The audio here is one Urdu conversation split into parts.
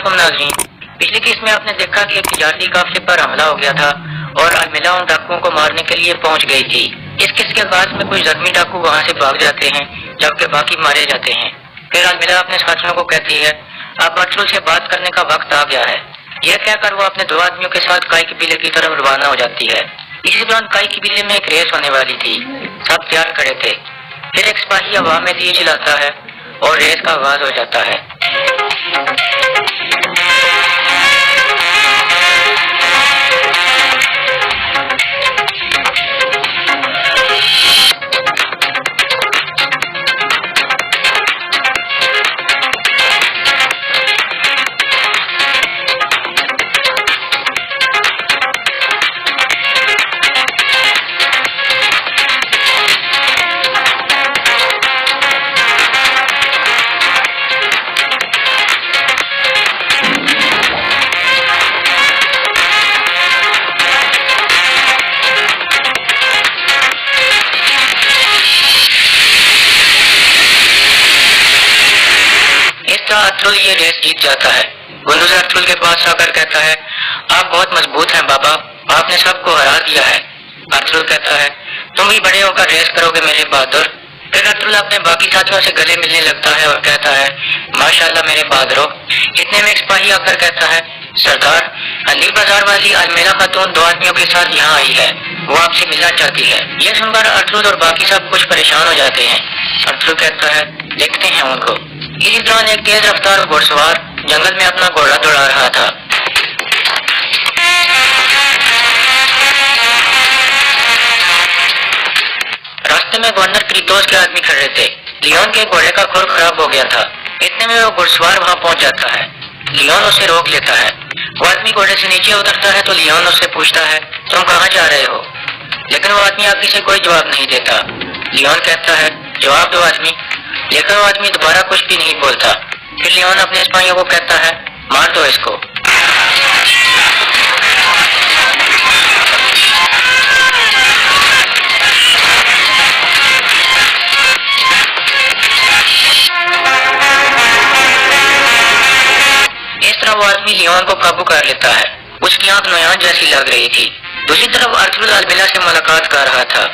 علیکم ناظرین، پچھلی قسط میں آپ نے دیکھا کہ ایک تجارتی قافلے پر حملہ ہو گیا تھا اور المیلا ان ڈاکوؤں کو مارنے کے لیے پہنچ گئی تھی۔ اس قسط کے بعد میں کچھ زخمی ڈاکو وہاں سے بھاگ جاتے ہیں جبکہ باقی مارے جاتے ہیں۔ پھر المیلا اپنے ساتھیوں کو کہتی ہے اب ارطغرل سے بات کرنے کا وقت آ گیا ہے۔ یہ کہہ کر وہ اپنے 2 آدمیوں کے ساتھ کائی قبیلے کی طرف روانہ ہو جاتی ہے۔ اسی دوران کائی قبیلے میں ایک ریس ہونے والی تھی، سب تیار کھڑے تھے۔ پھر ایک سپاہی ہوا میں تیر چلاتا ہے اور ریس کا آغاز ہو جاتا ہے۔ ارطغرل یہ ریس جیت جاتا ہے۔ گندوز ارطغرل کے پاس آ کر کہتا ہے آپ بہت مضبوط ہیں بابا، آپ نے سب کو ہرا دیا ہے۔ ارطغرل کہتا ہے تم بھی بڑے ہو کر ریس کرو گے میرے بہادر۔ پھر ارطغرل اپنے باقی ساتھیوں سے گلے ملنے لگتا ہے اور کہتا ہے ماشاءاللہ میرے بہادروں۔ اتنے میں ایک سپاہی آ کر کہتا ہے سردار، علی بازار والی المیلا خاتون 2 آدمیوں کے ساتھ یہاں آئی ہے، وہ آپ سے ملنا چاہتی ہے۔ یہ سن کر ارطغرل اور باقی سب کچھ پریشان ہو جاتے ہیں۔ ارطغرل کہتا ہے دیکھتے ہیں ان کو۔ اسی دوران ایک تیز رفتار گھوڑ سوار جنگل میں اپنا گھوڑا دوڑا رہا تھا۔ راستے میں گورنر کریتوس کے آدمی کھڑے تھے۔ لیون کے گھوڑے کا کھر خراب ہو گیا تھا۔ اتنے میں وہ گھوڑ سوار وہاں پہنچ جاتا ہے۔ لیون اسے روک لیتا ہے۔ وہ آدمی گھوڑے سے نیچے اترتا ہے تو لیون اس سے پوچھتا ہے تم کہاں جا رہے ہو؟ لیکن وہ آدمی آگے سے کوئی جواب نہیں دیتا۔ لیون کہتا ہے جواب دو آدمی، لیکن وہ آدمی دوبارہ کچھ بھی نہیں بولتا۔ پھر لیون اپنے سپاہیوں کو کہتا ہے مار دو اس کو۔ اس طرح وہ آدمی لیون کو قابو کر لیتا ہے۔ اس کی آنکھ نویان جیسی لگ رہی تھی۔ دوسری طرف ارطغرل المیلا سے ملاقات کر رہا تھا۔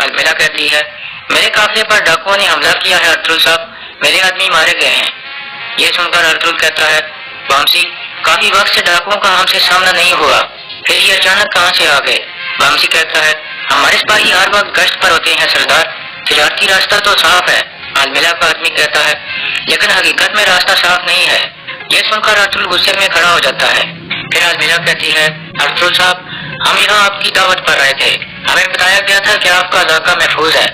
المیلا کہتی ہے میرے قافلے پر ڈاکوؤں نے حملہ کیا ہے ارطغرل صاحب، میرے آدمی مارے گئے ہیں۔ یہ سن کر ارطغرل کہتا ہے بامسی، کافی وقت سے ڈاکوؤں کا ہم سے سامنا نہیں ہوا، پھر یہ اچانک کہاں سے آ گئے؟ بامسی کہتا ہے ہمارے سپاہی ہر وقت گشت پر ہوتے ہیں سردار، تجارتی راستہ تو صاف ہے۔ المیلا کا آدمی کہتا ہے لیکن حقیقت میں راستہ صاف نہیں ہے۔ یہ سن کر ارطغرل غصے میں کھڑا ہو جاتا ہے۔ پھر المیلا کہتی ہے ارطغرل صاحب، ہم یہاں آپ کی دعوت پر آئے تھے، ہمیں بتایا گیا تھا کہ آپ کا علاقہ محفوظ ہے،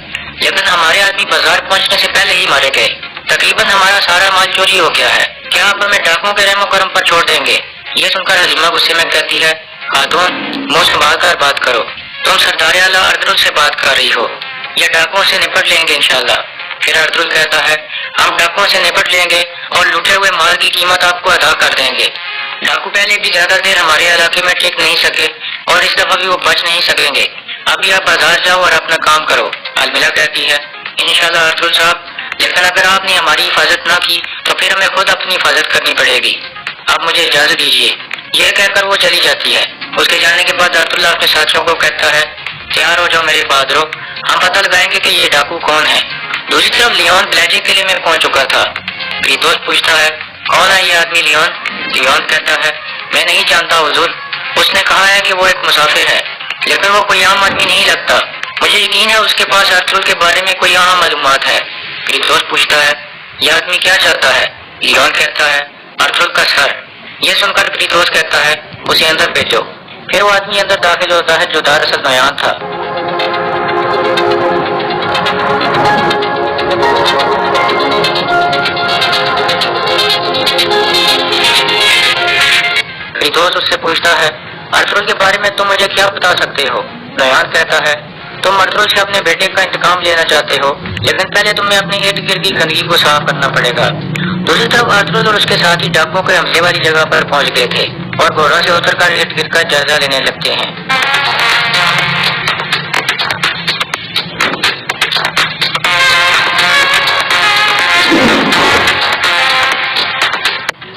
لیکن ہمارے آدمی بازار پہنچنے سے پہلے ہی مارے گئے۔ تقریباً ہمارا سارا مال چوری ہو گیا ہے، کیا آپ ہمیں ڈاکوؤں کے رحم و کرم پر چھوڑ دیں گے؟ یہ سن کر حلیمہ غصے میں کہتی ہے خاتون، منہ سنبھال کر بات کرو، تم سردار اعلیٰ ارطغرل سے بات کر رہی ہو، یہ ڈاکوؤں سے نپٹ لیں گے انشاءاللہ۔ پھر ارطغرل کہتا ہے ہم ڈاکوؤں سے نپٹ لیں گے اور لوٹے ہوئے مال کی قیمت آپ کو ادا کر دیں گے۔ ڈاکو پہلے بھی زیادہ دیر ہمارے علاقے میں ٹک نہیں سکے اور اس دفعہ بھی وہ بچ نہیں سکیں گے، ابھی آپ بازار جاؤ اور اپنا کام کرو۔ المیلا کہتی ہے انشاءاللہ ارطغرل صاحب، لیکن اگر آپ نے ہماری حفاظت نہ کی تو پھر ہمیں خود اپنی حفاظت کرنی پڑے گی، آپ مجھے اجازت دیجیے۔ یہ کہہ کر وہ چلی جاتی ہے۔ اس کے جانے کے بعد ارطغرل اپنے ساتھیوں کو کہتا ہے تیار ہو جاؤ میرے بہادروں، ہم پتہ لگائیں گے کہ یہ ڈاکو کون ہے۔ دوسری طرف لیون بلیجی قلعے میں پہنچ چکا تھا۔ کریتوس پوچھتا ہے کون ہے یہ آدمی لیون؟ لیون کہتا ہے میں نہیں جانتا حضور، اس نے کہا ہے کہ وہ ایک مسافر ہے، لیکن وہ کوئی عام آدمی نہیں لگتا، مجھے یقین ہے اس کے پاس ارطغرل کے بارے میں کوئی اہم معلومات ہے۔ کریتوس پوچھتا ہے یہ آدمی کیا چاہتا ہے؟ لیون کہتا ہے ارطغرل کا سر۔ یہ سن کر کریتوس کہتا ہے اسے اندر بھیجو۔ پھر وہ آدمی اندر داخل ہوتا ہے جو دراصل نویان تھا۔ کریتوس اس سے پوچھتا ہے ارطغرل کے بارے میں تم مجھے کیا بتا سکتے ہو؟ نویان کہتا ہے تم ارطغرل سے اپنے بیٹے کا انتقام لینا چاہتے ہو، لیکن پہلے تمہیں اپنے ارد گرد کی گندگی کو صاف کرنا پڑے گا۔ دوسری طرف ارطغرل اور اس کے ساتھی ڈاکوؤں کے حملے والی جگہ پر پہنچ گئے تھے اور گھوڑوں سے اتر کر ارد گرد کا جائزہ لینے لگتے ہیں۔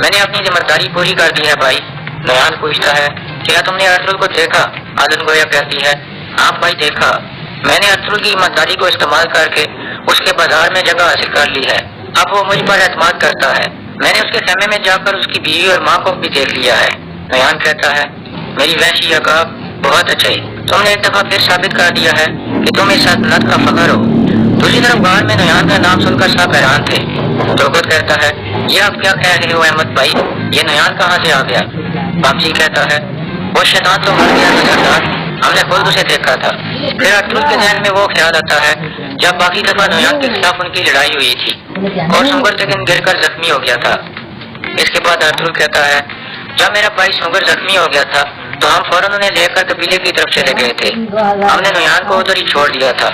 میں نے اپنی ذمہ داری پوری کر دی ہے بھائی۔ نویان پوچھتا ہے، کیا تم نے ارطغرل کو دیکھا؟ عدن گویا کہتی ہے، ہاں بھائی دیکھا، میں نے ارطغرل کی ایمانداری کو استعمال کر کے اس کے بازار میں جگہ حاصل کر لی ہے۔ اب وہ مجھ پر اعتماد کرتا ہے۔ میں نے اس کے خیمے میں جا کر اس کی بیوی اور ماں کو بھی دیکھ لیا ہے۔ نویان کہتا ہے، میری وحشی عقاب، بہت اچھا ہی، تم نے ایک دفعہ پھر ثابت کر دیا ہے کہ تم اس سلطنت کا فخر ہو۔ دوسری طرف غار میں نویان کا نام سن کر سب حیران تھے۔ توقت کہتا ہے، یہ آپ کیا کہہ رہے ہو احمد بھائی، یہ نویان کہاں سے آ گیا؟ باپجی کہتا ہے، وہ شیطان تو مر گیا نظردار، ہم نے خود اسے دیکھا تھا۔ پھر ارطغرل کے ذہن میں وہ خیال آتا ہے جب باقی دفعہ نویان کے خلاف ان کی لڑائی ہوئی تھی اور سنگر تکن گر کر زخمی ہو گیا تھا۔ اس کے بعد ارطغرل کہتا ہے، جب میرا بھائی سنگر زخمی ہو گیا تھا تو ہم فوراً انہیں لے کر قبیلے کی طرف چلے گئے تھے۔ ہم نے نویان کو ادھر ہی چھوڑ دیا تھا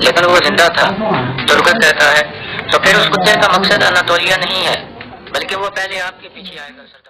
لیکن وہ زندہ تھا۔ ترکت کہتا ہے، تو پھر اس کتے کا مقصد اناتولیہ نہیں ہے بلکہ وہ پہلے آپ کے پیچھے آئے گا سردار۔